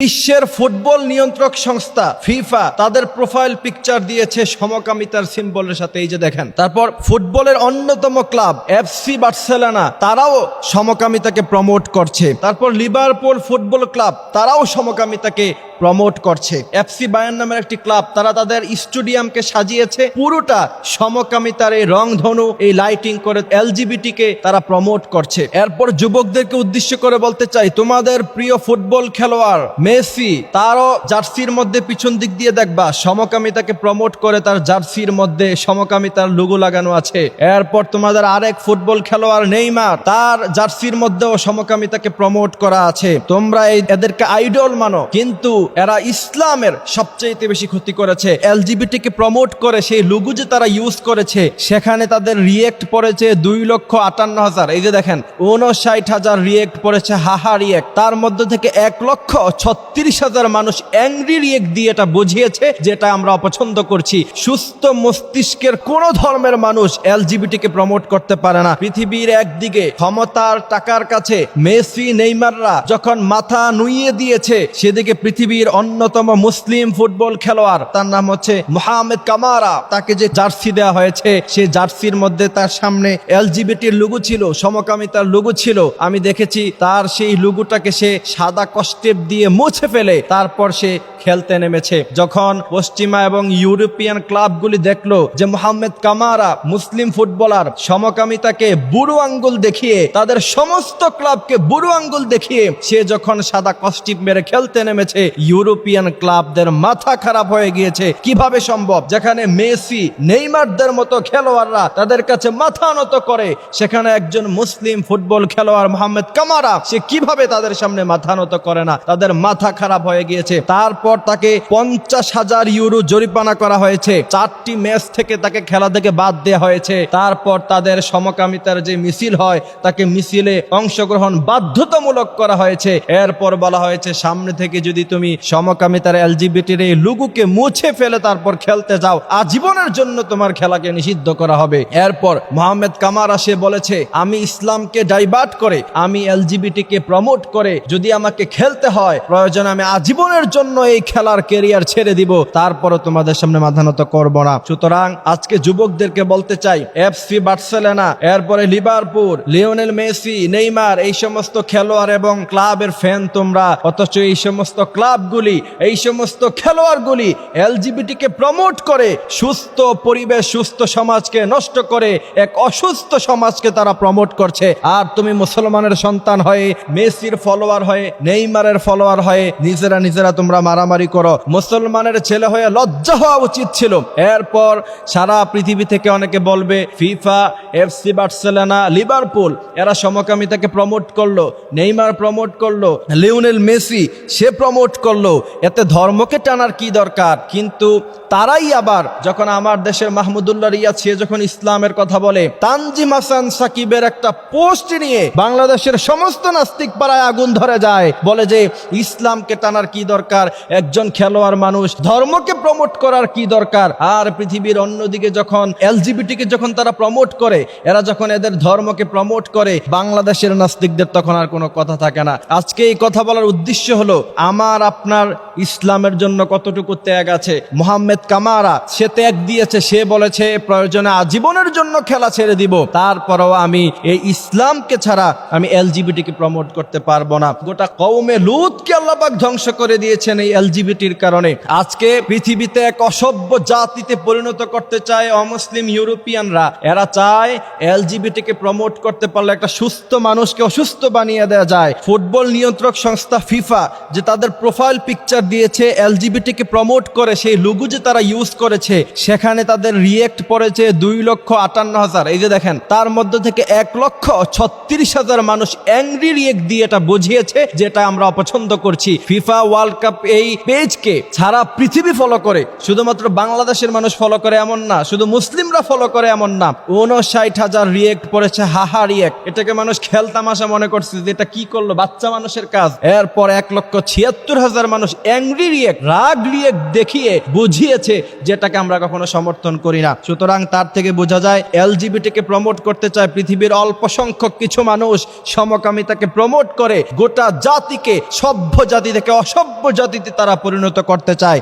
বিশ্বের ফুটবল নিয়ন্ত্রক সংস্থা ফিফা তাদের প্রোফাইল পিকচার দিয়েছে সমকামিতার সিম্বলের সাথে। এই যে দেখেন। তারপর ফুটবলের অন্যতম ক্লাব এফসি বার্সেলোনা তারাও সমকামিতাকে প্রমোট করছে। তারপর লিভারপুল ফুটবল ক্লাব তারাও সমকামিতাকে প্রমোট করছে। এফসি বায়ার্ন নামের একটি ক্লাব, তারা তাদের স্টেডিয়ামকে সাজিয়েছে পুরোটা সমকামিতার এই রংধনু, এই লাইটিং করে এলজিবিটি কে তারা প্রমোট করছে। এরপর যুবকদেরকে উদ্দেশ্য করে বলতে চাই, তোমাদের প্রিয় ফুটবল খেলোয়াড় মেসি, তারও জার্সির মধ্যে পিছন দিক দিয়ে দেখবা সমকামিতাকে প্রমোট করে তার জার্সির মধ্যে সমকামিতার লোগো লাগানো আছে। এরপর তোমাদের আরেক ফুটবল খেলোয়াড় নেইমার, তার জার্সির মধ্যেও সমকামিতাকে প্রমোট করা আছে। তোমরা এদেরকে আইডল মানো, কিন্তু এরা ইসলামের সবচেয়ে বেশি ক্ষতি করেছে। এলজিবিটি কে প্রমোট করে সেই লোগো যে তারা ইউজ করেছে, সেখানে তাদের রিয়েক্ট পড়েছে 2,58,000। এই যে দেখেন, 59,000 রিয়েক্ট পড়েছে হাহা রিয়েক্ট। তার মধ্যে থেকে 1,36,000 মানুষ অ্যাংরি রিয়েক্ট দিয়ে এটা বুঝিয়েছে যেটা আমরা অপছন্দ করছি। সুস্থ মস্তিষ্কের কোন ধর্মের মানুষ এলজিবিটি কে প্রমোট করতে পারে না। পৃথিবীর একদিকে ক্ষমতার টাকার কাছে মেসি নেইমাররা যখন মাথা নুইয়ে দিয়েছে, সেদিকে পৃথিবীর অন্যতম মুসলিম ফুটবল খেলোয়াড়, তার নাম হচ্ছে মোহাম্মদ কামারা, তাকে যে জার্সি দেওয়া হয়েছে, সেই জার্সির মধ্যে তার সামনে এলজিবিটির লোগো ছিল, সমকামিতার লোগো ছিল। আমি দেখেছি তার সেই লোগোটাকে সে সাদা কষ্টেপ দিয়ে মুছে ফেলে তারপর সে খেলতে নেমেছে। যখন পশ্চিমা এবং ইউরোপিয়ান ক্লাবগুলি দেখলো যে মোহাম্মদ কামারা মুসলিম ফুটবলার সমকামিতাকে বুড়ো আঙ্গুল দেখিয়ে, তাদের সমস্ত ক্লাবকে বুড়ো আঙ্গুল দেখিয়ে সে যখন সাদা কষ্টিপ মেরে খেলতে নেমেছে, ইউরোপিয়ান ক্লাবদের মাথা খারাপ হয়ে গিয়েছে। কিভাবে সম্ভব, যেখানে মেসি নেইমারদের মতো খেলোয়াড়রা তাদের কাছে মাথা নত করে, সেখানে একজন মুসলিম ফুটবল খেলোয়াড় মোহাম্মদ কামারা সে কিভাবে তাদের সামনে মাথা নত করে না? তাদের মাথা খারাপ হয়ে গিয়েছে। তারপর তাকে 50,000 ইউরো জরিমানা করা হয়েছে। 4টি ম্যাচ থেকে তাকে খেলা থেকে বাদ দেওয়া হয়েছে। তারপর তাদের সমকামিতার যে মিছিল হয়, তাকে মিছিলে অংশগ্রহণ বাধ্যতামূলক করা হয়েছে। এরপর বলা হয়েছে, সামনে থেকে যদি তুমি সমকামিতার এলজিবিটির এই লোগোকে মুছে ফেলে তারপর খেলতে যাও, আজীবনের জন্য তোমার খেলাকে নিষিদ্ধ করা হবে। এরপর মোহাম্মদ কামারা সে বলেছে, আমি ইসলামকে ডাইভার্ট করে, আমি এলজিবিটি কে প্রমোট করে যদি আমাকে খেলতে হয়, প্রয়োজন আমি আজীবনের জন্য এই খেলার ক্যারিয়ার ছেড়ে দিব, তারপরও তোমাদের সামনে মাথা নত করব না। সুতরাং আজকে যুবকদেরকে বলতে চাই, এফসি বার্সেলোনা, এরপরে লিভারপুল, লিওনেল মেসি, নেইমার, এই সমস্ত খেলোয়াড় এবং ক্লাবের ফ্যান তোমরা, অথচ এই সমস্ত ক্লাবগুলি, এই সমস্ত খেলোয়াড়গুলি এলজিবিটি কে প্রমোট করে সুস্থ পরিবেশ, সুস্থ সমাজকে নষ্ট করে এক অসুস্থ সমাজকে তারা প্রমোট করছে। আর তুমি মুসলমানের সন্তান হয়ে, মেসির ফলোয়ার হয়ে, নেইমারের ফলোয়ার হয়ে নিজেরা তোমরা মারামারি করো। মুসলমানের ছেলে হয়ে লজ্জা হওয়া উচিত ছিল। এরপর সারা পৃথিবী থেকে অনেকে বলবে, ফিফা, এফসি বার্সেলোনা, লিভারপুল এরা সমকামিতাকে প্রমোট করলো, নেইমার প্রমোট করলো, লিওনেল মেসি সে প্রমোট করলো, এতে ধর্মকে টানার কি দরকার? কিন্তু তারাই আবার যখন আমার দেশের মাহমুদুল্লাহ রিয়াদ সে যখন ইসলামের কথা বলে, তানজিম হাসান সাকিবের একটা পোস্ট নিয়ে বাংলাদেশের সমস্ত নাস্তিক পাড়ায় আগুন ধরে যায়, বলে যে ইসলামকে টানার কি দরকার, একজন খেলোয়াড় মানুষ ধর্মকে প্রমোট করার কি দরকার? আর পৃথিবীর অন্যদিকে যখন এলজিবিটি কে যখন তারা প্রমোট করে, এরা যখন এদের ধর্মকে প্রমোট করে, বাংলাদেশের নাস্তিকদের তখন আর কোনো কথা থাকে না। আজকে এই কথা বলার উদ্দেশ্য হলো, আমার আপনার ইসলামের জন্য কতটুকু ত্যাগ আছে। মোহাম্মদ কামারা সে ত্যাগ দিয়েছে, সে বলেছে প্রয়োজনে আজীবনের জন্য খেলা ছেড়ে দিব, তারপরেও আমি এই ইসলামকে ছাড়া আমি এলজিবিটি কে প্রমোট করতে পারবো না। গোটা কওমে লুতকে আল্লাহ পাক ধ্বংস করে দিয়েছেন এই এলজিবিটির কারণে। আজকে পৃথিবীতে এক অসভ্য জাতিতে পরিণত করতে চায় অমুসলিম ইউরোপিয়ানরা। এরা চায় এলজিবিটি কে প্রমোট করতে পারলে একটা সুস্থ মানুষকে অসুস্থ বানিয়ে দেওয়া যায়। ফুটবল নিয়ন্ত্রক সংস্থা ফিফা যে তাদের প্রোফাইল পিকচার দিয়েছে এলজিবিটি কে প্রমোট করে, সেই লোগো যে তারা ইউজ করেছে, সেখানে তাদের রিয়েক্ট পড়েছে 2,58,000। এই যে দেখেন, তার মধ্যে থেকে 1,36,000 মানুষ অ্যাংরি রিয়েক্ট দিয়ে এটা বুঝিয়েছে যেটা আমরা অপছন্দ করছি। ফিফা ওয়ার্ল্ড কাপ এই পেজকে সারা পৃথিবী ফলো করে, শুধুমাত্র বাংলাদেশের মানুষ ফলো করে এমন না, শুধু মুসলিমরা ফলো করে এমন না। 59,000 রিয়েক্ট পড়েছে হাহা রিয়েক্ট। এটাকে মানুষ খেলতামাশা মনে করছে যে এটা কি করলো, বাচ্চা মানুষের কাজ। এরপর 1,76,000 মানুষ অ্যাংরি রিয়েক্ট, রাগ রিয়েক্ট দেখিয়ে বুঝিয়েছে যেটাকে আমরা কখনো সমর্থন করি না। সুতরাং তার থেকে বোঝা যায় এলজিবিটি কে প্রমোট করতে চায় পৃথিবীর অল্প সংখ্যক কিছু মানুষ, সমকামিতাকে প্রমোট করে গোটা জাতিকে, সভ্য জাতি থেকে অসভ্য জাতিতে তারা পরিণত করতে চায়।